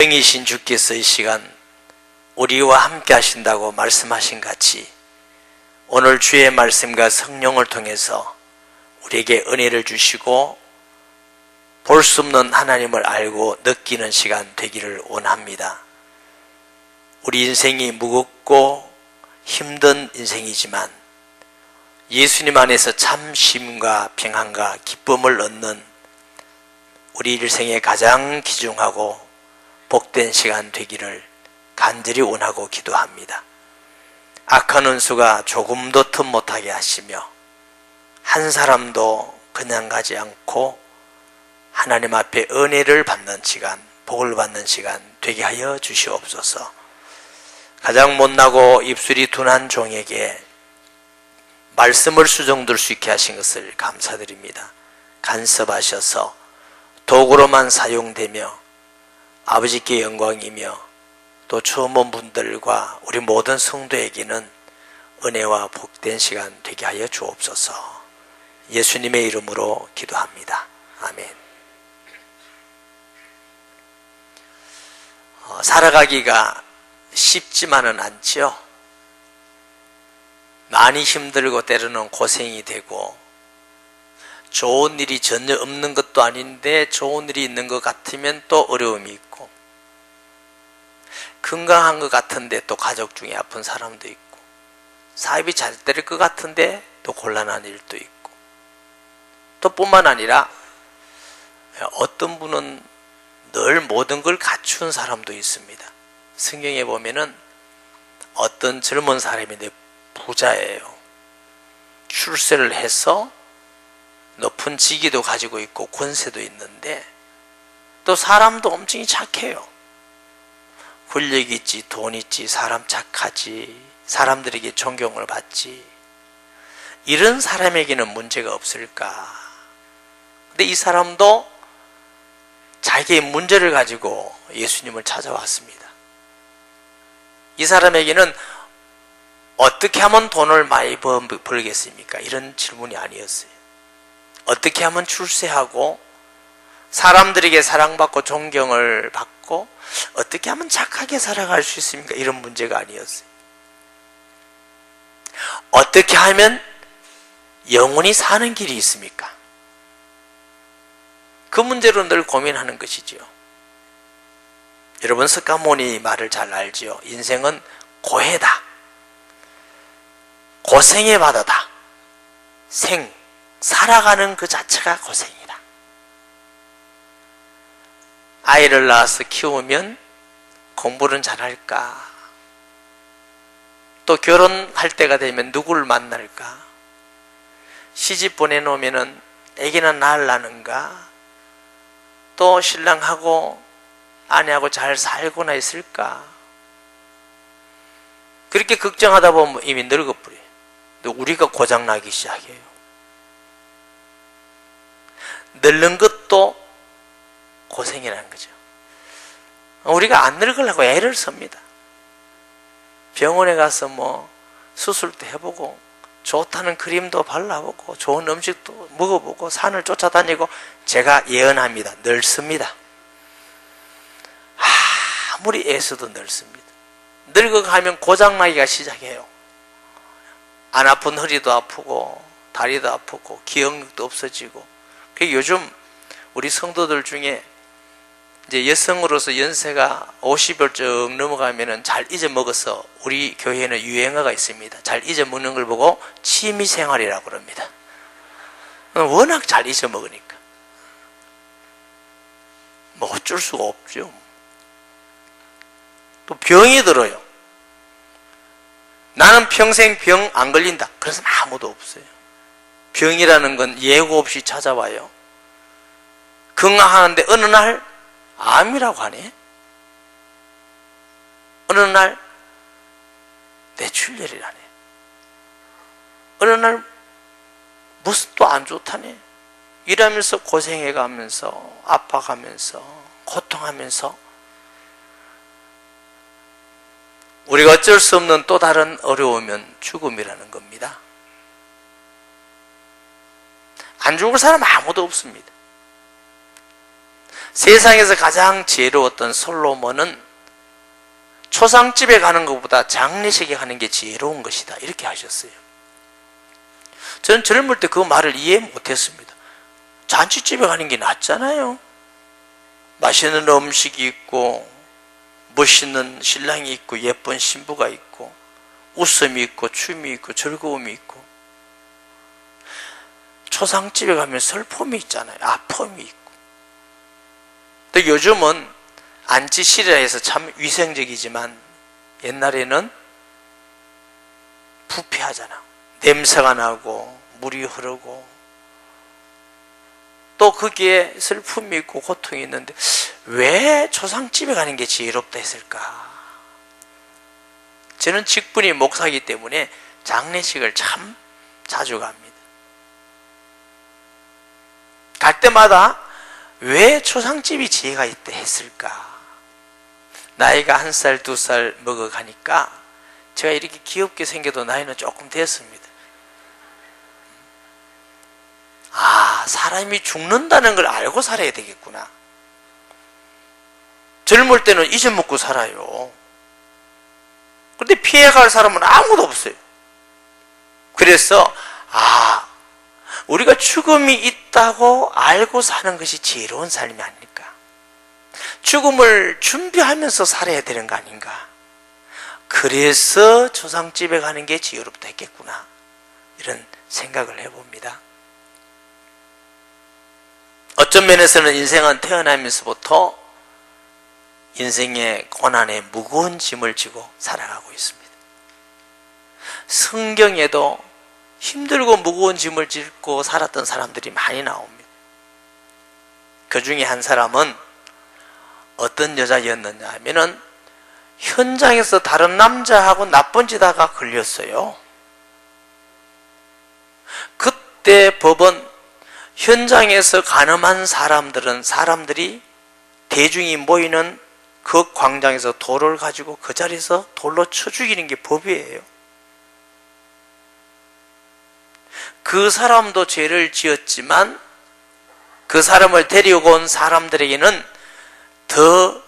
성령이신 주께서 이 시간 우리와 함께 하신다고 말씀하신 같이 오늘 주의 말씀과 성령을 통해서 우리에게 은혜를 주시고 볼 수 없는 하나님을 알고 느끼는 시간 되기를 원합니다. 우리 인생이 무겁고 힘든 인생이지만 예수님 안에서 참 쉼과 평안과 기쁨을 얻는 우리 일생에 가장 귀중하고 복된 시간 되기를 간절히 원하고 기도합니다. 악한 원수가 조금도 틈 못하게 하시며 한 사람도 그냥 가지 않고 하나님 앞에 은혜를 받는 시간, 복을 받는 시간 되게 하여 주시옵소서. 가장 못나고 입술이 둔한 종에게 말씀을 수정들 수 있게 하신 것을 감사드립니다. 간섭하셔서 도구로만 사용되며 아버지께 영광이며 또 처음 온 분들과 우리 모든 성도에게는 은혜와 복된 시간 되게 하여 주옵소서. 예수님의 이름으로 기도합니다. 아멘. 살아가기가 쉽지만은 않죠. 많이 힘들고 때로는 고생이 되고 좋은 일이 전혀 없는 것도 아닌데 좋은 일이 있는 것 같으면 또 어려움이 있고 건강한 것 같은데 또 가족 중에 아픈 사람도 있고 사업이 잘 될 것 같은데 또 곤란한 일도 있고 또 뿐만 아니라 어떤 분은 늘 모든 걸 갖춘 사람도 있습니다. 성경에 보면은 어떤 젊은 사람인데 부자예요. 출세를 해서 높은 직위도 가지고 있고 권세도 있는데 또 사람도 엄청 착해요. 권력 있지, 돈 있지, 사람 착하지, 사람들에게 존경을 받지. 이런 사람에게는 문제가 없을까? 근데 이 사람도 자기의 문제를 가지고 예수님을 찾아왔습니다. 이 사람에게는 어떻게 하면 돈을 많이 벌겠습니까? 이런 질문이 아니었어요. 어떻게 하면 출세하고 사람들에게 사랑받고 존경을 받고 어떻게 하면 착하게 살아갈 수 있습니까? 이런 문제가 아니었어요. 어떻게 하면 영원히 사는 길이 있습니까? 그 문제로 늘 고민하는 것이지요. 여러분 석가모니 말을 잘 알지요. 인생은 고해다. 고생의 바다다. 살아가는 그 자체가 고생이다. 아이를 낳아서 키우면 공부는 잘할까? 또 결혼할 때가 되면 누구를 만날까? 시집 보내놓으면 애기나 낳으려는가? 또 신랑하고 아내하고 잘 살고나 있을까? 그렇게 걱정하다 보면 이미 늙어버려요. 우리가 고장나기 시작해요. 늙는 것도 고생이라는 거죠. 우리가 안 늙으려고 애를 씁니다. 병원에 가서 수술도 해보고 좋다는 크림도 발라보고 좋은 음식도 먹어보고 산을 쫓아다니고 제가 예언합니다. 늙습니다. 아무리 애써도 늙습니다. 늙어가면 고장나기가 시작해요. 안 아픈 허리도 아프고 다리도 아프고 기억력도 없어지고. 요즘 우리 성도들 중에 이제 여성으로서 연세가 50을 쭉 넘어가면은 잘 잊어먹어서 우리 교회에는 유행어가 있습니다. 잘 잊어먹는 걸 보고 취미생활이라고 그럽니다. 워낙 잘 잊어먹으니까 어쩔 수가 없죠. 또 병이 들어요. 나는 평생 병 안 걸린다. 그래서 아무도 없어요. 병이라는 건 예고 없이 찾아와요. 건강하는데 어느 날 암이라고 하네. 어느 날 뇌출혈이라네. 어느 날 무슨 또 안 좋다네. 이러면서 고생해가면서 아파가면서 고통하면서 우리가 어쩔 수 없는 또 다른 어려움은 죽음이라는 겁니다. 안 죽을 사람 아무도 없습니다. 세상에서 가장 지혜로웠던 솔로몬은 초상집에 가는 것보다 장례식에 가는 게 지혜로운 것이다, 이렇게 하셨어요. 저는 젊을 때 그 말을 이해 못했습니다. 잔치집에 가는 게 낫잖아요. 맛있는 음식이 있고 멋있는 신랑이 있고 예쁜 신부가 있고 웃음이 있고 춤이 있고 즐거움이 있고. 초상집에 가면 슬픔이 있잖아요. 아픔이 있고. 또 요즘은 안치실이라 해서 참 위생적이지만 옛날에는 부패하잖아. 냄새가 나고 물이 흐르고 또 거기에 슬픔이 있고 고통이 있는데 왜 초상집에 가는 게 지혜롭다 했을까? 저는 직분이 목사이기 때문에 장례식을 참 자주 갑니다. 갈 때마다 왜 초상집이 지혜가 있다 했을까? 나이가 1살, 2살 먹어가니까 제가 이렇게 귀엽게 생겨도 나이는 조금 됐습니다. 아, 사람이 죽는다는 걸 알고 살아야 되겠구나. 젊을 때는 잊어먹고 살아요. 그런데 피해갈 사람은 아무도 없어요. 그래서 우리가 죽음이 있다고 알고 사는 것이 지혜로운 삶이 아닐까. 죽음을 준비하면서 살아야 되는 거 아닌가. 그래서 초상집에 가는 게 지혜롭다 했겠구나, 이런 생각을 해봅니다. 어떤 면에서는 인생은 태어나면서부터 인생의 고난에 무거운 짐을 지고 살아가고 있습니다. 성경에도 힘들고 무거운 짐을 짓고 살았던 사람들이 많이 나옵니다. 그 중에 한 사람은 어떤 여자였느냐 하면은 현장에서 다른 남자하고 나쁜 짓 하다가 걸렸어요. 그때 법은 현장에서 간음한 사람들이 대중이 모이는 그 광장에서 돌을 가지고 그 자리에서 돌로 쳐 죽이는 게 법이에요. 그 사람도 죄를 지었지만 그 사람을 데리고 온 사람들에게는 더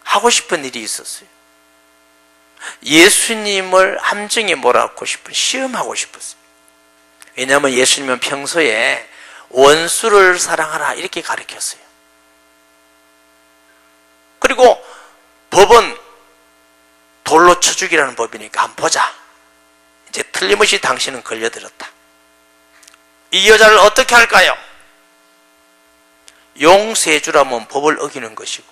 하고 싶은 일이 있었어요. 예수님을 함정에 몰아넣고 싶은, 시험하고 싶었어요. 왜냐하면 예수님은 평소에 원수를 사랑하라 이렇게 가르쳤어요. 그리고 법은 돌로 쳐 죽이라는 법이니까 한번 보자. 이제 틀림없이 당신은 걸려들었다. 이 여자를 어떻게 할까요? 용서해주라면 법을 어기는 것이고,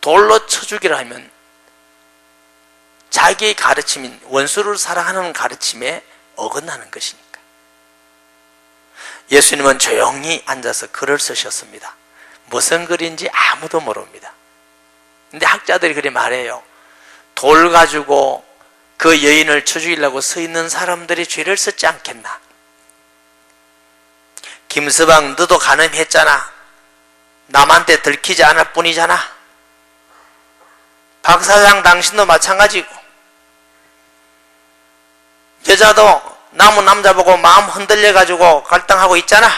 돌로 쳐 죽이라 하면 자기의 가르침인 원수를 사랑하는 가르침에 어긋나는 것이니까. 예수님은 조용히 앉아서 글을 쓰셨습니다. 무슨 글인지 아무도 모릅니다. 근데 학자들이 그렇게 말해요. 돌 가지고 그 여인을 쳐 죽이려고 서 있는 사람들이 죄를 썼지 않겠나. 김서방, 너도 간음했잖아. 남한테 들키지 않을 뿐이잖아. 박 사장, 당신도 마찬가지고, 여자도 남은 남자 보고 마음 흔들려가지고 갈등하고 있잖아.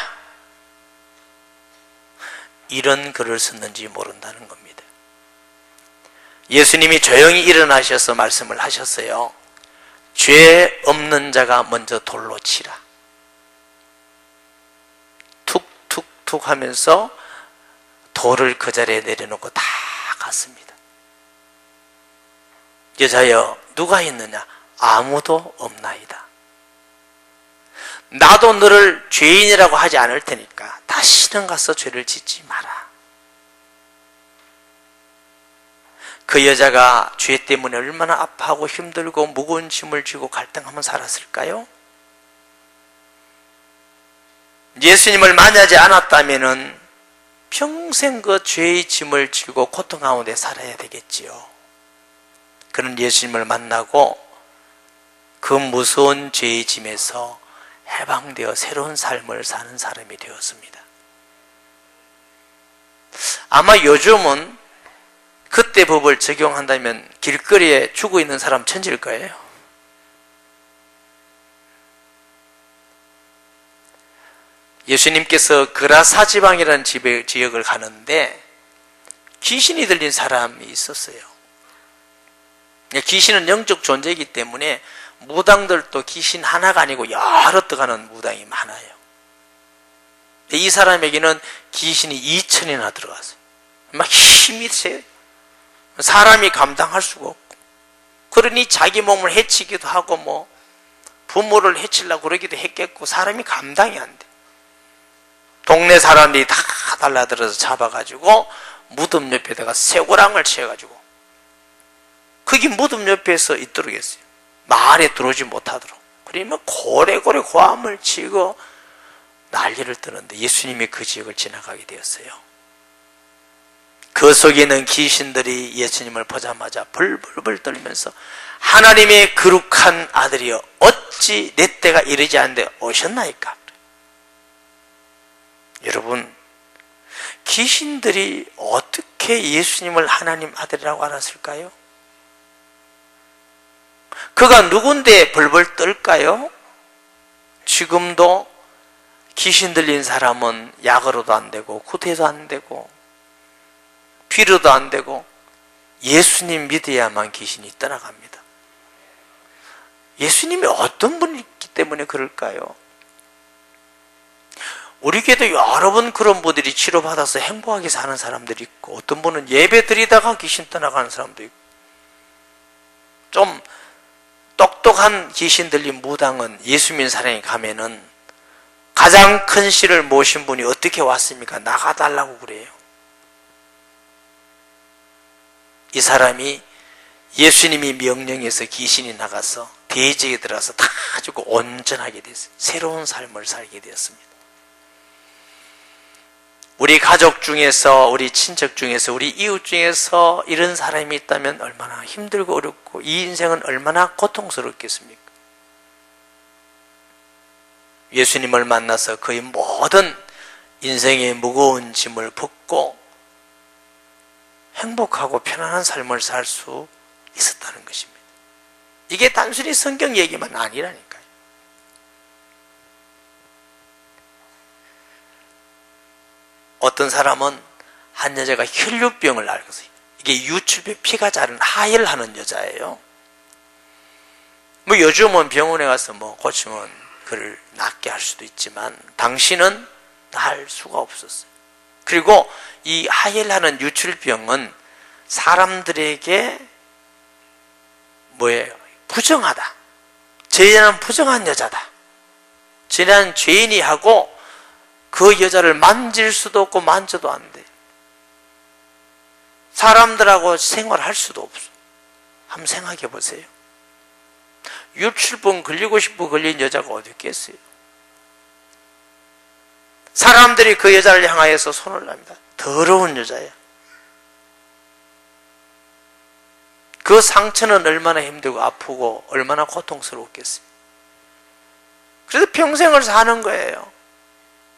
이런 글을 썼는지 모른다는 겁니다. 예수님이 조용히 일어나셔서 말씀을 하셨어요. 죄 없는 자가 먼저 돌로 치라. 툭툭툭 하면서 돌을 그 자리에 내려놓고 다 갔습니다. 여자여, 누가 있느냐? 아무도 없나이다. 나도 너를 죄인이라고 하지 않을 테니까 다시는 가서 죄를 짓지 마라. 그 여자가 죄 때문에 얼마나 아파하고 힘들고 무거운 짐을 지고 갈등하며 살았을까요? 예수님을 만나지 않았다면 평생 그 죄의 짐을 지고 고통 가운데 살아야 되겠지요. 그는 예수님을 만나고 그 무서운 죄의 짐에서 해방되어 새로운 삶을 사는 사람이 되었습니다. 아마 요즘은 그때 법을 적용한다면 길거리에 죽어 있는 사람 천지일 거예요. 예수님께서 그라사 지방이라는 지역을 가는데 귀신이 들린 사람이 있었어요. 귀신은 영적 존재이기 때문에 무당들도 귀신 하나가 아니고 여러 떠가는 무당이 많아요. 이 사람에게는 귀신이 2천이나 들어갔어요. 막 힘이 세요. 사람이 감당할 수가 없고, 그러니 자기 몸을 해치기도 하고 뭐 부모를 해치려고 그러기도 했겠고, 사람이 감당이 안 돼. 동네 사람들이 다 달라들어서 잡아가지고 무덤 옆에다가 쇠고랑을 채워가지고 거기 무덤 옆에서 있도록 했어요. 마을에 들어오지 못하도록. 그러면 고래고래 고함을 치고 난리를 뜨는데 예수님이 그 지역을 지나가게 되었어요. 그 속에 있는 귀신들이 예수님을 보자마자 벌벌벌 떨면서 하나님의 거룩한 아들이여 어찌 내 때가 이르지 않는데 오셨나이까? 여러분, 귀신들이 어떻게 예수님을 하나님 아들이라고 알았을까요? 그가 누군데 벌벌 떨까요? 지금도 귀신 들린 사람은 약으로도 안 되고 구태도 안 되고 비료도 안 되고 예수님 믿어야만 귀신이 떠나갑니다. 예수님이 어떤 분이기 때문에 그럴까요? 우리 교회도 여러 번 그런 분들이 치료받아서 행복하게 사는 사람들이 있고, 어떤 분은 예배 드리다가 귀신 떠나가는 사람도 있고, 좀 똑똑한 귀신 들린 무당은 예수 믿는 사람이 가면은 가장 큰 씨를 모신 분이 어떻게 왔습니까? 나가달라고 그래요. 이 사람이 예수님이 명령해서 귀신이 나가서 대지에 들어가서 다 죽고 온전하게 됐어요. 새로운 삶을 살게 되었습니다. 우리 가족 중에서, 우리 친척 중에서, 우리 이웃 중에서 이런 사람이 있다면 얼마나 힘들고 어렵고 이 인생은 얼마나 고통스럽겠습니까? 예수님을 만나서 그의 모든 인생의 무거운 짐을 벗고 행복하고 편안한 삶을 살 수 있었다는 것입니다. 이게 단순히 성경 얘기만 아니라니까요. 어떤 사람은 한 여자가 혈류병을 앓고 있어요. 이게 유출병, 피가 자른 하혈하는 여자예요. 뭐 요즘은 병원에 가서 뭐 고치면 그를 낫게 할 수도 있지만 당시는 할 수가 없었어요. 그리고 이 하혈하는 유출병은 사람들에게 뭐예요? 부정하다. 쟤는 부정한 여자다. 쟤는 죄인이 하고 그 여자를 만질 수도 없고 만져도 안 돼. 사람들하고 생활할 수도 없어. 한번 생각해 보세요. 유출병 걸리고 싶어 걸린 여자가 어디 있겠어요? 사람들이 그 여자를 향하여서 손을 납니다. 더러운 여자야. 그 상처는 얼마나 힘들고 아프고 얼마나 고통스러웠겠어요. 그래서 평생을 사는 거예요.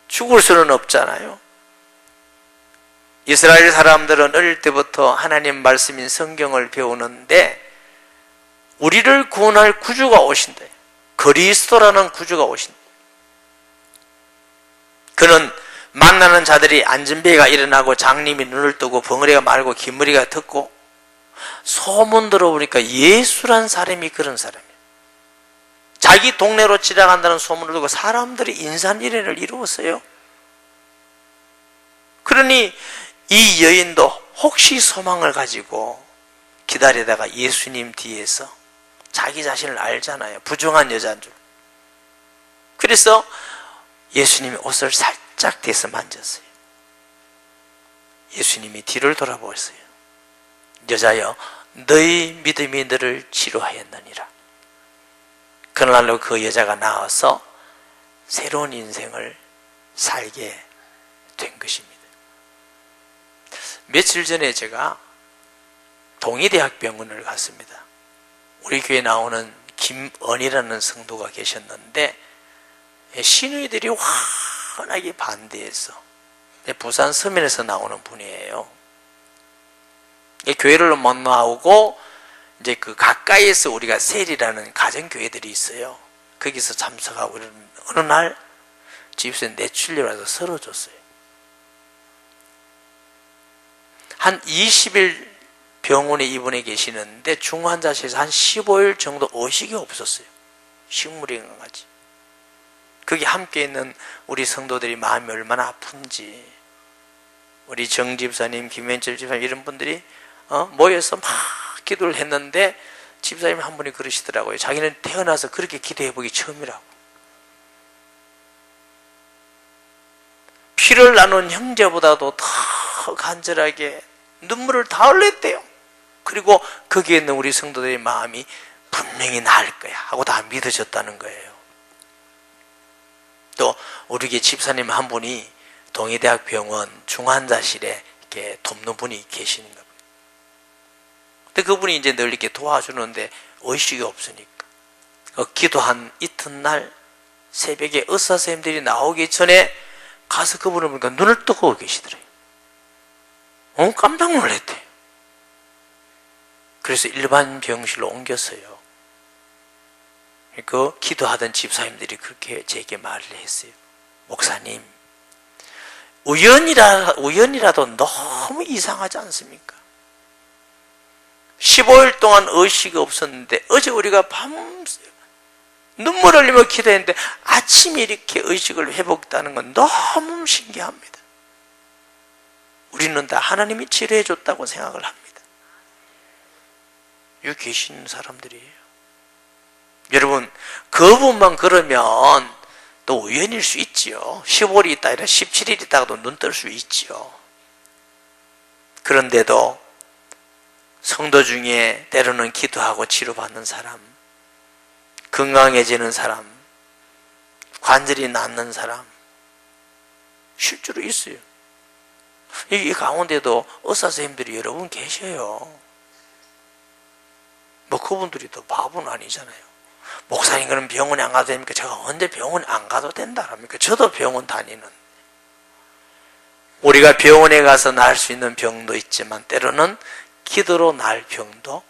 죽을 수는 없잖아요. 이스라엘 사람들은 어릴 때부터 하나님 말씀인 성경을 배우는데 우리를 구원할 구주가 오신대. 그리스도라는 구주가 오신대. 그는 만나는 자들이 안전병이가 일어나고 장님이 눈을 뜨고 벙어리가 말고 긴머리가 듣고 소문 들어보니까 예수란 사람이 그런 사람이에요. 자기 동네로 지나간다는 소문을 듣고 사람들이 인산이례를 이루었어요. 그러니 이 여인도 혹시 소망을 가지고 기다리다가 예수님 뒤에서 자기 자신을 알잖아요. 부정한 여자인 줄. 그래서 예수님이 옷을 살짝 대서 만졌어요. 예수님이 뒤를 돌아보셨어요. 여자여, 너희 믿음이 너를 치료하였느니라. 그날로 그 여자가 나와서 새로운 인생을 살게 된 것입니다. 며칠 전에 제가 동의대학병원을 갔습니다. 우리 교회에 나오는 김언이라는 성도가 계셨는데 시누이들이 환하게 반대해서, 부산 서면에서 나오는 분이에요. 교회를 못 나오고 이제 그 가까이에서 우리가 셀이라는 가정교회들이 있어요. 거기서 참석하고 이러는 어느 날 집에서 뇌출혈을 해서 쓰러졌어요. 한 20일 병원에 입원해 계시는데 중환자실에서 한 15일 정도 의식이 없었어요. 식물이 강아지. 거기 함께 있는 우리 성도들이 마음이 얼마나 아픈지, 우리 정 집사님, 김현철 집사님 이런 분들이 모여서 막 기도를 했는데 집사님 한 분이 그러시더라고요. 자기는 태어나서 그렇게 기도해보기 처음이라고. 피를 나눈 형제보다도 더 간절하게 눈물을 다 흘렸대요. 그리고 거기에 있는 우리 성도들의 마음이 분명히 나을 거야 하고 다 믿어졌다는 거예요. 또 우리 집사님 한 분이 동의대학 병원 중환자실에 이렇게 돕는 분이 계시는 거예요. 근데 그분이 이제 늘 이렇게 도와주는데 의식이 없으니까 기도한 이튿날 새벽에 의사 선생님들이 나오기 전에 가서 그분을 보니까 눈을 뜨고 계시더래요. 깜짝 놀랐대요. 그래서 일반 병실로 옮겼어요. 그 기도하던 집사님들이 그렇게 제게 말을 했어요. 목사님, 우연이라도 너무 이상하지 않습니까? 15일 동안 의식이 없었는데 어제 우리가 밤새 눈물 흘리며 기도했는데 아침에 이렇게 의식을 회복했다는 건 너무 신기합니다. 우리는 다 하나님이 치료해 줬다고 생각을 합니다. 여기 계신 사람들이에요. 여러분, 그분만 그러면 또 우연일 수 있지요. 15일이 있다 아니라 17일 있다가도 눈 뜰 수 있지요. 그런데도 성도 중에 때로는 기도하고 치료받는 사람, 건강해지는 사람, 관절이 낫는 사람 실제로 있어요. 이 가운데도 의사 선생님들이 여러분 계셔요. 뭐 그분들이 또 바보는 아니잖아요. 목사님 그럼 병원에 안 가도 됩니까? 제가 언제 병원 안 가도 된다랍니까? 저도 병원 다니는. 우리가 병원에 가서 나을 수 있는 병도 있지만 때로는 기도로 나을 병도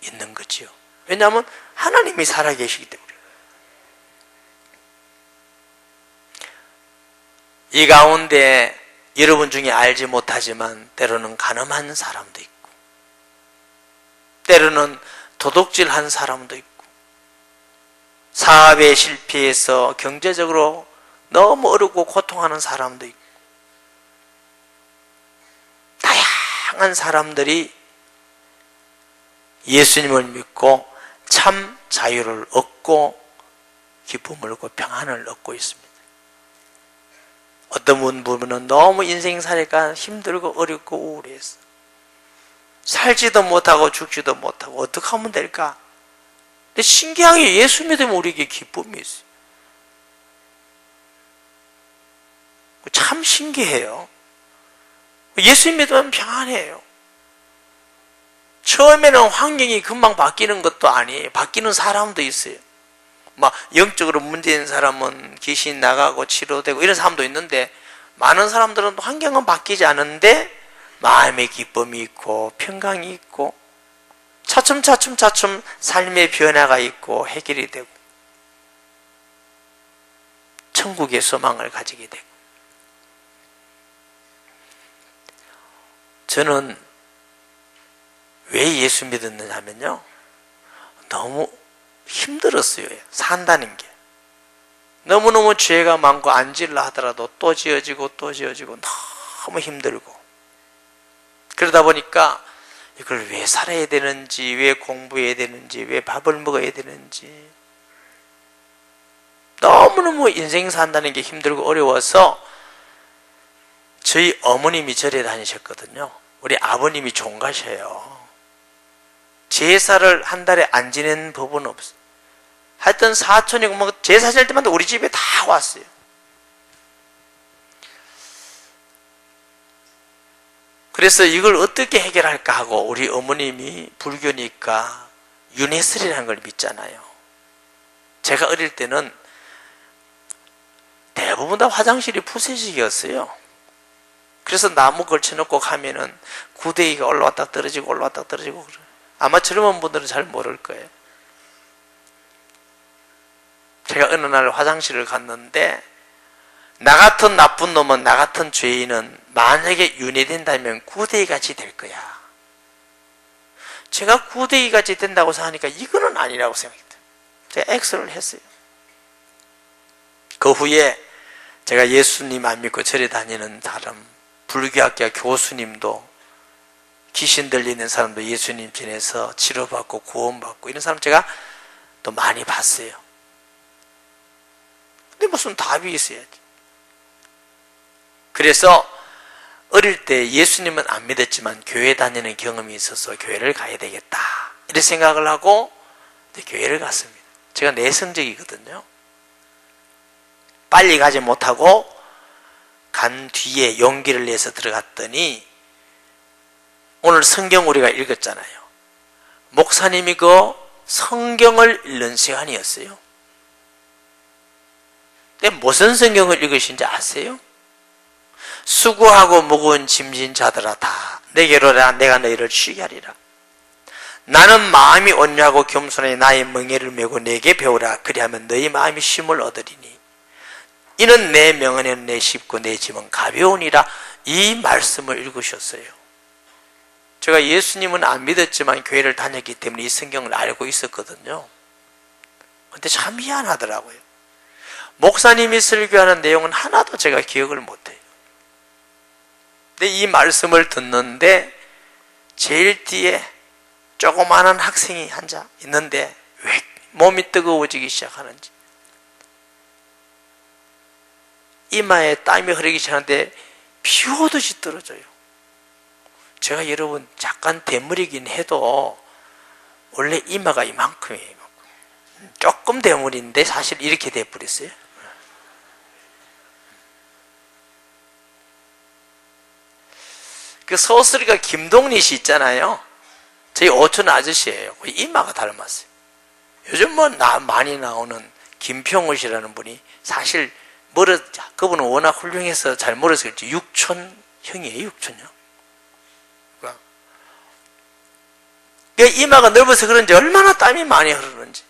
있는 거지요. 왜냐하면 하나님이 살아계시기 때문에. 이 가운데 여러분 중에 알지 못하지만 때로는 간음한 사람도 있고 때로는 도둑질한 사람도 있고 사업에 실패해서 경제적으로 너무 어렵고 고통하는 사람도 있고 다양한 사람들이 예수님을 믿고 참 자유를 얻고 기쁨을 얻고 평안을 얻고 있습니다. 어떤 분은 너무 인생살이가 힘들고 어렵고 우울해서 살지도 못하고 죽지도 못하고 어떻게 하면 될까? 근데 신기하게 예수 믿으면 우리에게 기쁨이 있어요. 참 신기해요. 예수 믿으면 평안해요. 처음에는 환경이 금방 바뀌는 것도 아니에요. 바뀌는 사람도 있어요. 막 영적으로 문제인 사람은 귀신 나가고 치료되고 이런 사람도 있는데 많은 사람들은 환경은 바뀌지 않은데 마음의 기쁨이 있고 평강이 있고 차츰 삶의 변화가 있고 해결이 되고 천국의 소망을 가지게 되고. 저는 왜 예수 믿었느냐 하면요, 너무 힘들었어요. 산다는 게 너무너무 죄가 많고 안 지으려 하더라도 또 지어지고 너무 힘들고, 그러다 보니까 이걸 왜 살아야 되는지, 왜 공부해야 되는지, 왜 밥을 먹어야 되는지, 너무너무 인생 산다는 게 힘들고 어려워서 저희 어머님이 절에 다니셨거든요. 우리 아버님이 종가셔요. 제사를 한 달에 안 지낸 법은 없어요. 하여튼 사촌이고 뭐 제사 지낼 때마다 우리 집에 다 왔어요. 그래서 이걸 어떻게 해결할까 하고 우리 어머님이 불교니까 윤회설이라는 걸 믿잖아요. 제가 어릴 때는 대부분 다 화장실이 푸세식이었어요. 그래서 나무 걸쳐놓고 가면은 구데기가 올라왔다 떨어지고 그래요. 아마 젊은 분들은 잘 모를 거예요. 제가 어느 날 화장실을 갔는데 나 같은 나쁜 놈은, 나 같은 죄인은 만약에 윤회된다면 구데기 같이 될 거야. 제가 구데기 같이 된다고 생각하니까 이거는 아니라고 생각했어요. 제가 X를 했어요. 그 후에 제가 예수님 안 믿고 절에 다니는 사람, 불교학교 교수님도, 귀신 들리는 사람도 예수님 전에서 치료받고 구원받고 이런 사람 제가 또 많이 봤어요. 근데 무슨 답이 있어야지. 그래서 어릴 때 예수님은 안 믿었지만 교회 다니는 경험이 있어서 교회를 가야 되겠다, 이런 생각을 하고 교회를 갔습니다. 제가 내성적이거든요. 빨리 가지 못하고 간 뒤에 용기를 내서 들어갔더니, 오늘 성경 우리가 읽었잖아요. 목사님이 그 성경을 읽는 시간이었어요. 근데 무슨 성경을 읽으신지 아세요? 수고하고 무거운 짐진 자들아 다 내게로 오라, 내가 너희를 쉬게 하리라. 나는 마음이 온유하고 겸손하니 나의 멍에를 메고 내게 배우라. 그리하면 너희 마음이 쉼을 얻으리니 이는 내 명언은 내 쉽고 내 짐은 가벼우니라. 이 말씀을 읽으셨어요. 제가 예수님은 안 믿었지만 교회를 다녔기 때문에 이 성경을 알고 있었거든요. 근데 참 희한하더라고요. 목사님이 설교하는 내용은 하나도 제가 기억을 못해요. 근데 이 말씀을 듣는데 제일 뒤에 조그마한 학생이 앉아 있는데 왜 몸이 뜨거워지기 시작하는지, 이마에 땀이 흐르기 시작하는데 비 오듯이 떨어져요. 제가 여러분 잠깐 대물이긴 해도 원래 이마가 이만큼이에요. 조금 대물인데 사실 이렇게 돼버렸어요. 그 소설가 김동리 씨 있잖아요. 저희 오촌 아저씨예요. 이마가 닮았어요. 요즘 뭐 많이 나오는 김평우 씨라는 분이 사실 그분은 워낙 훌륭해서 잘 멀어서 그렇지 육촌 형이에요. 육촌요. 그러니까 이마가 넓어서 그런지 얼마나 땀이 많이 흐르는지,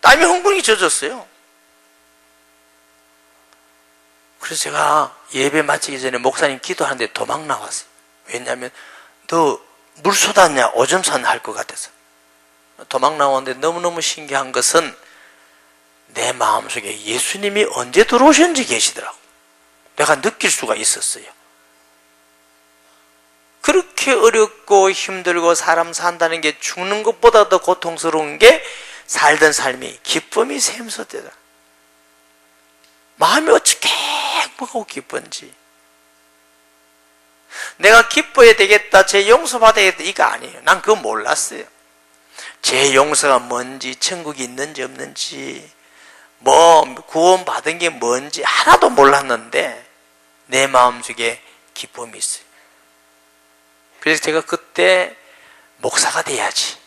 땀이 헝덩이 젖었어요. 그래서 제가 예배 마치기 전에 목사님 기도하는데 도망 나왔어요. 왜냐하면 너 물 쏟았냐 오줌 쌌냐 할 것 같아서 도망 나왔는데, 너무너무 신기한 것은 내 마음속에 예수님이 언제 들어오셨는지 계시더라고. 내가 느낄 수가 있었어요. 그렇게 어렵고 힘들고 사람 산다는 게 죽는 것보다 더 고통스러운 게 살던 삶이 기쁨이 샘솟더라. 마음이 어떻게 행복하고 기쁜지. 내가 기뻐야 되겠다, 제 용서받아야겠다, 이거 아니에요. 난 그거 몰랐어요. 제 용서가 뭔지, 천국이 있는지 없는지, 뭐 구원받은 게 뭔지 하나도 몰랐는데 내 마음속에 기쁨이 있어요. 그래서 제가 그때 목사가 돼야지.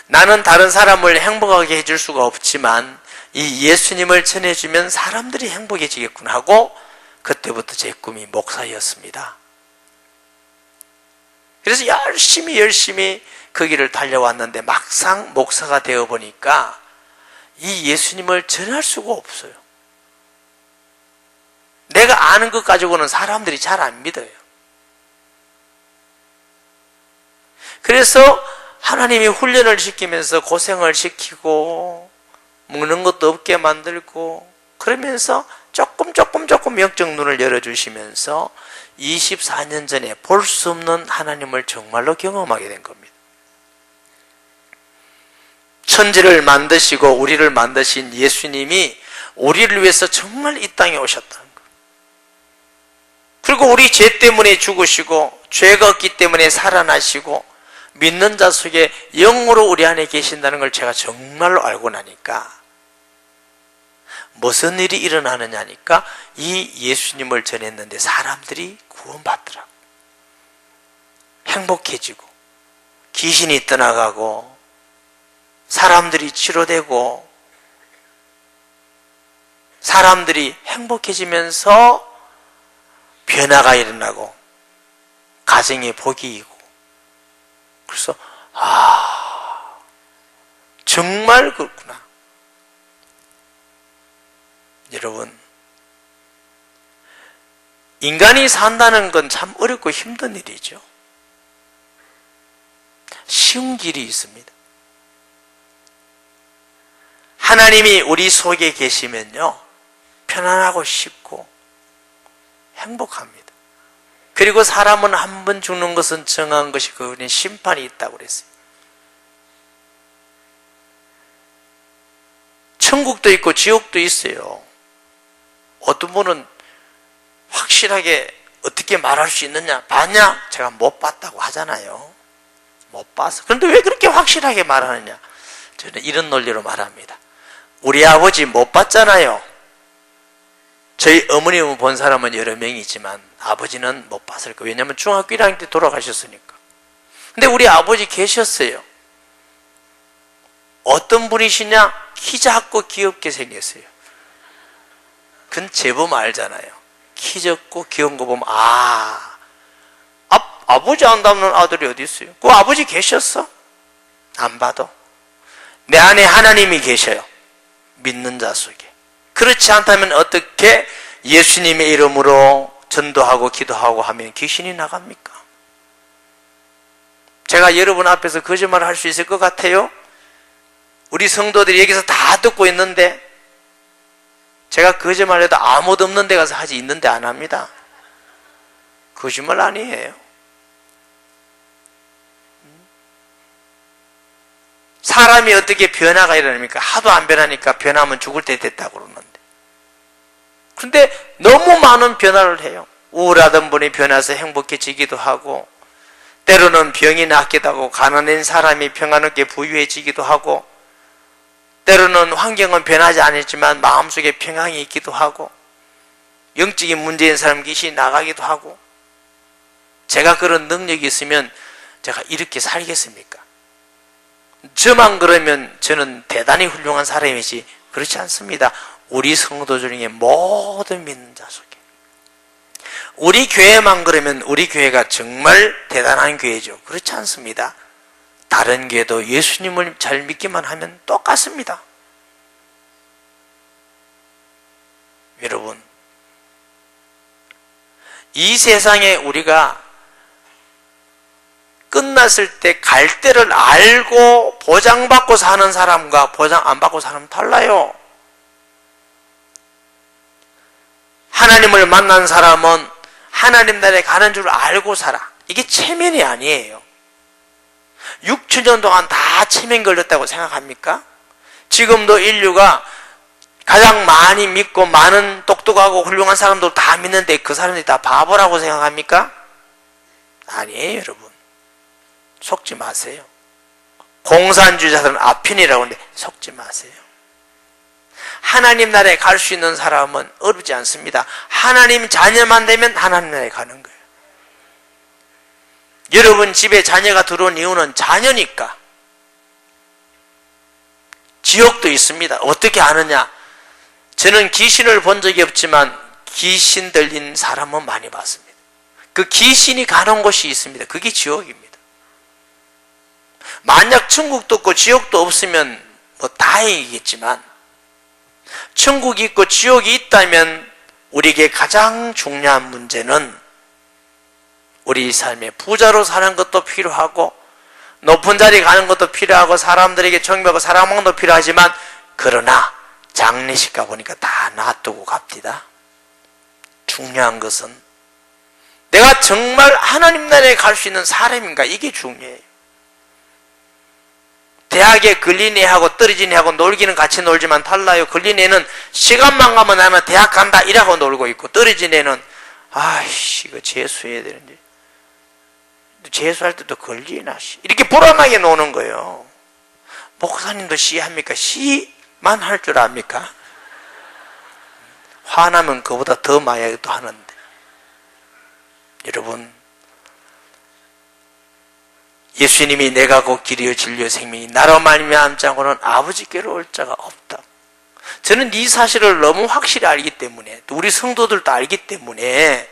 나는 다른 사람을 행복하게 해줄 수가 없지만 이 예수님을 전해주면 사람들이 행복해지겠구나 하고 그때부터 제 꿈이 목사였습니다. 그래서 열심히 그 길을 달려왔는데 막상 목사가 되어보니까 이 예수님을 전할 수가 없어요. 내가 아는 것 가지고는 사람들이 잘 안 믿어요. 그래서 하나님이 훈련을 시키면서 고생을 시키고 먹는 것도 없게 만들고 그러면서 조금 영적 눈을 열어주시면서 24년 전에 볼 수 없는 하나님을 정말로 경험하게 된 겁니다. 천지를 만드시고 우리를 만드신 예수님이 우리를 위해서 정말 이 땅에 오셨다는 것. 그리고 우리 죄 때문에 죽으시고 죄가 없기 때문에 살아나시고 믿는 자 속에 영으로 우리 안에 계신다는 걸 제가 정말로 알고 나니까 무슨 일이 일어나느냐니까 이 예수님을 전했는데 사람들이 구원받더라고. 행복해지고 귀신이 떠나가고 사람들이 치료되고 사람들이 행복해지면서 변화가 일어나고 가정에 복이 있고 그래서 정말 그렇구나. 여러분 인간이 산다는 건 참 어렵고 힘든 일이죠. 쉬운 길이 있습니다. 하나님이 우리 속에 계시면요, 편안하고 쉽고 행복합니다. 그리고 사람은 한 번 죽는 것은 정한 것이 그는 심판이 있다고 그랬어요. 천국도 있고 지옥도 있어요. 어떤 분은 확실하게 어떻게 말할 수 있느냐? 봤냐? 제가 못 봤다고 하잖아요. 못 봤어. 그런데 왜 그렇게 확실하게 말하느냐? 저는 이런 논리로 말합니다. 우리 아버지 못 봤잖아요. 저희 어머님은 본 사람은 여러 명이지만 아버지는 못 봤을 거예요. 왜냐하면 중학교 1학년 때 돌아가셨으니까. 근데 우리 아버지 계셨어요. 어떤 분이시냐? 키 작고 귀엽게 생겼어요. 그건 제법 알잖아요. 키 작고 귀여운 거 보면 아버지 안 닮는 아들이 어디 있어요? 그 아버지 계셨어? 안 봐도. 내 안에 하나님이 계셔요. 믿는 자 속에. 그렇지 않다면 어떻게 예수님의 이름으로 전도하고 기도하고 하면 귀신이 나갑니까? 제가 여러분 앞에서 거짓말을 할 수 있을 것 같아요? 우리 성도들이 여기서 다 듣고 있는데 제가 거짓말해도 아무도 없는 데 가서 하지 있는데 안 합니다. 거짓말 아니에요. 사람이 어떻게 변화가 일어납니까? 하도 안 변하니까 변하면 죽을 때 됐다고 그러는데. 근데 너무 많은 변화를 해요. 우울하던 분이 변해서 행복해지기도 하고, 때로는 병이 낫기도 하고, 가난한 사람이 평안하게 부유해지기도 하고, 때로는 환경은 변하지 않았지만 마음속에 평안이 있기도 하고, 영적인 문제인 사람 귀신이 나가기도 하고. 제가 그런 능력이 있으면 제가 이렇게 살겠습니까? 저만 그러면 저는 대단히 훌륭한 사람이지 그렇지 않습니다. 우리 성도 중에 모든 믿는 자 속에. 우리 교회만 그러면 우리 교회가 정말 대단한 교회죠. 그렇지 않습니다. 다른 교회도 예수님을 잘 믿기만 하면 똑같습니다. 여러분, 이 세상에 우리가 끝났을 때 갈 때를 알고 보장받고 사는 사람과 보장 안 받고 사는 사람은 달라요. 하나님을 만난 사람은 하나님 나라에 가는 줄 알고 살아. 이게 체면이 아니에요. 6,000년 동안 다 체면 걸렸다고 생각합니까? 지금도 인류가 가장 많이 믿고 많은 똑똑하고 훌륭한 사람들 다 믿는데 그 사람들이 다 바보라고 생각합니까? 아니에요, 여러분. 속지 마세요. 공산주의자들은 아편이라고 하는데 속지 마세요. 하나님 나라에 갈 수 있는 사람은 어렵지 않습니다. 하나님 자녀만 되면 하나님 나라에 가는 거예요. 여러분 집에 자녀가 들어온 이유는 자녀니까. 지옥도 있습니다. 어떻게 아느냐? 저는 귀신을 본 적이 없지만 귀신 들린 사람은 많이 봤습니다. 그 귀신이 가는 곳이 있습니다. 그게 지옥입니다. 만약 천국도 없고 지옥도 없으면 뭐 다행이겠지만, 천국이 있고 지옥이 있다면 우리에게 가장 중요한 문제는 우리 삶에 부자로 사는 것도 필요하고 높은 자리 가는 것도 필요하고 사람들에게 존경하고 사랑하는 것도 필요하지만, 그러나 장례식 가보니까 다 놔두고 갑니다. 중요한 것은 내가 정말 하나님 나라에 갈 수 있는 사람인가, 이게 중요해요. 대학에 걸린 애하고 떨어진 애하고 놀기는 같이 놀지만 달라요. 걸린 애는 시간만 가면 나는 대학 간다 이라고 놀고 있고, 떨어진 애는 아이씨 이거 재수해야 되는데 재수할 때도 걸리나 이렇게 불안하게 노는 거예요. 목사님도 시합니까? 시만 할 줄 압니까? 화나면 그보다 더 많이 또 하는데. 여러분, 예수님이 내가 곧 길이요 진리요 생명이 나로 말미암지 않고는 아버지께로 올 자가 없다. 저는 이 사실을 너무 확실히 알기 때문에, 또 우리 성도들도 알기 때문에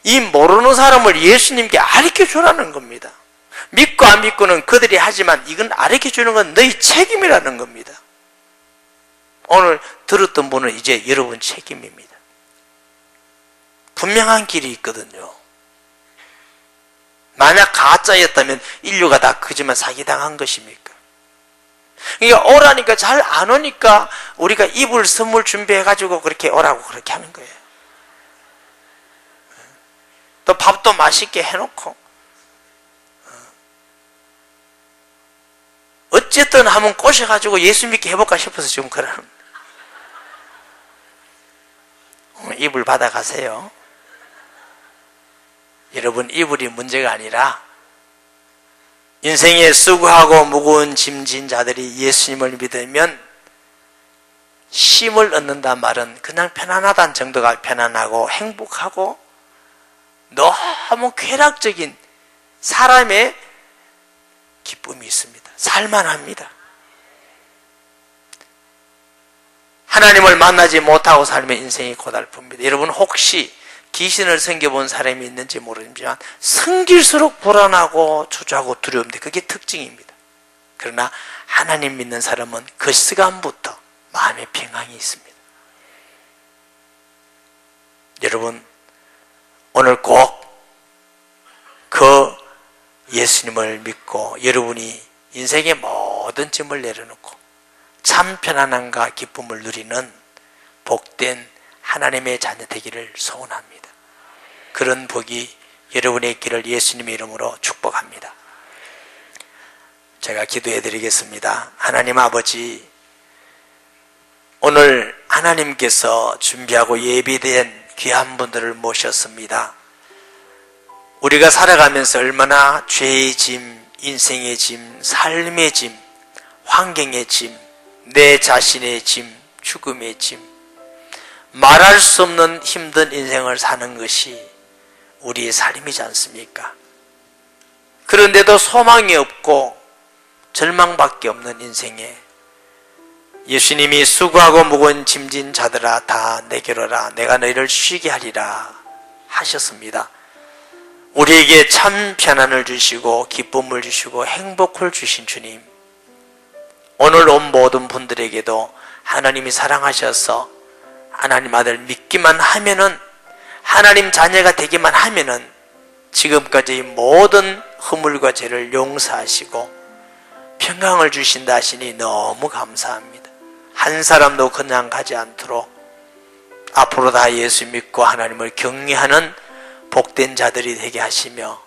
이 모르는 사람을 예수님께 가르쳐주라는 겁니다. 믿고 안 믿고는 그들이 하지만 이건 가르쳐주는 건 너희 책임이라는 겁니다. 오늘 들었던 분은 이제 여러분 책임입니다. 분명한 길이 있거든요. 만약 가짜였다면 인류가 다 거짓말 사기당한 것입니까? 그러니까 오라니까 잘 안 오니까 우리가 이불 선물 준비해가지고 그렇게 오라고 그렇게 하는 거예요. 또 밥도 맛있게 해놓고 어쨌든 한번 꼬셔가지고 예수 믿게 해볼까 싶어서 지금 그러는 이불 받아가세요. 여러분, 이불이 문제가 아니라 인생에 수고하고 무거운 짐진 자들이 예수님을 믿으면 쉼을 얻는단 말은 그냥 편안하다는 정도가 편안하고 행복하고 너무 쾌락적인 사람의 기쁨이 있습니다. 살만합니다. 하나님을 만나지 못하고 살면 인생이 고달픕니다. 여러분, 혹시 귀신을 섬겨본 사람이 있는지 모르지만 섬길수록 불안하고 주저하고 두려움인데 그게 특징입니다. 그러나 하나님 믿는 사람은 그 시간부터 마음의 평안이 있습니다. 여러분, 오늘 꼭 그 예수님을 믿고 여러분이 인생의 모든 짐을 내려놓고 참 편안함과 기쁨을 누리는 복된 하나님의 자녀 되기를 소원합니다. 그런 복이 여러분의 길을 예수님의 이름으로 축복합니다. 제가 기도해 드리겠습니다. 하나님 아버지, 오늘 하나님께서 준비하고 예비된 귀한 분들을 모셨습니다. 우리가 살아가면서 얼마나 죄의 짐, 인생의 짐, 삶의 짐, 환경의 짐, 내 자신의 짐, 죽음의 짐, 말할 수 없는 힘든 인생을 사는 것이 우리의 삶이지 않습니까? 그런데도 소망이 없고 절망밖에 없는 인생에 예수님이 수고하고 무거운 짐진 자들아 다 내게로 오라, 내가 너희를 쉬게 하리라 하셨습니다. 우리에게 참 편안을 주시고 기쁨을 주시고 행복을 주신 주님, 오늘 온 모든 분들에게도 하나님이 사랑하셔서 하나님 아들 믿기만 하면은, 하나님 자녀가 되기만 하면은 지금까지 모든 허물과 죄를 용서하시고 평강을 주신다 하시니 너무 감사합니다. 한 사람도 그냥 가지 않도록 앞으로 다 예수 믿고 하나님을 경외하는 복된 자들이 되게 하시며,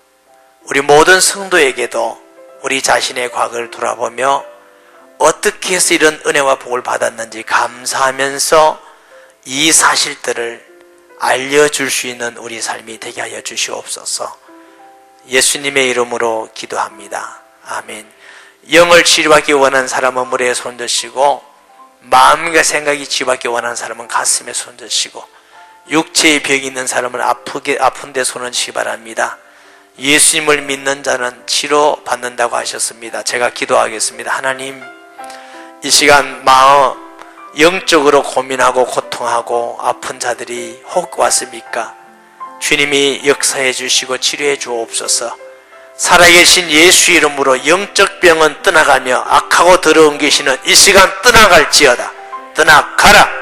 우리 모든 성도에게도 우리 자신의 과거를 돌아보며 어떻게 해서 이런 은혜와 복을 받았는지 감사하면서 이 사실들을 알려줄 수 있는 우리 삶이 되게 하여 주시옵소서. 예수님의 이름으로 기도합니다. 아멘. 영을 치유하기 원하는 사람은 머리에 손 드시고, 마음과 생각이 치유받기 원하는 사람은 가슴에 손 드시고, 육체의 병이 있는 사람은 아픈 데 손을 치기 바랍니다. 예수님을 믿는 자는 치료받는다고 하셨습니다. 제가 기도하겠습니다. 하나님, 이 시간 마음 영적으로 고민하고 고통하고 아픈 자들이 혹 왔습니까? 주님이 역사해 주시고 치료해 주옵소서. 살아계신 예수 이름으로 영적 병은 떠나가며 악하고 더러운 귀신은 이 시간 떠나갈지어다. 떠나가라.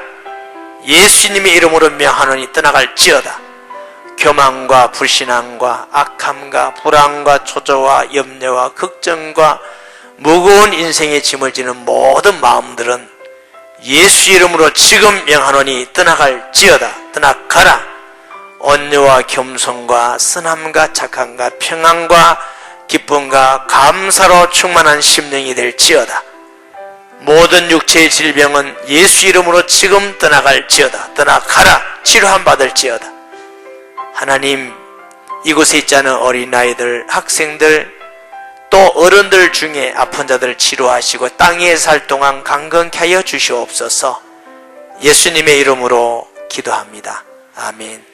예수님의 이름으로 명하노니 떠나갈지어다. 교만과 불신앙과 악함과 불안과 초조와 염려와 걱정과 무거운 인생의 짐을 지는 모든 마음들은 예수 이름으로 지금 명하노니 떠나갈지어다. 떠나가라. 온유와 겸손과 선함과 착함과 평안과 기쁨과 감사로 충만한 심령이 될지어다. 모든 육체의 질병은 예수 이름으로 지금 떠나갈지어다. 떠나가라. 치료함 받을지어다. 하나님, 이곳에 있지 않은 어린아이들, 학생들, 또 어른들 중에 아픈 자들을 치료하시고 땅에 살 동안 강건케 하여 주시옵소서. 예수님의 이름으로 기도합니다. 아멘.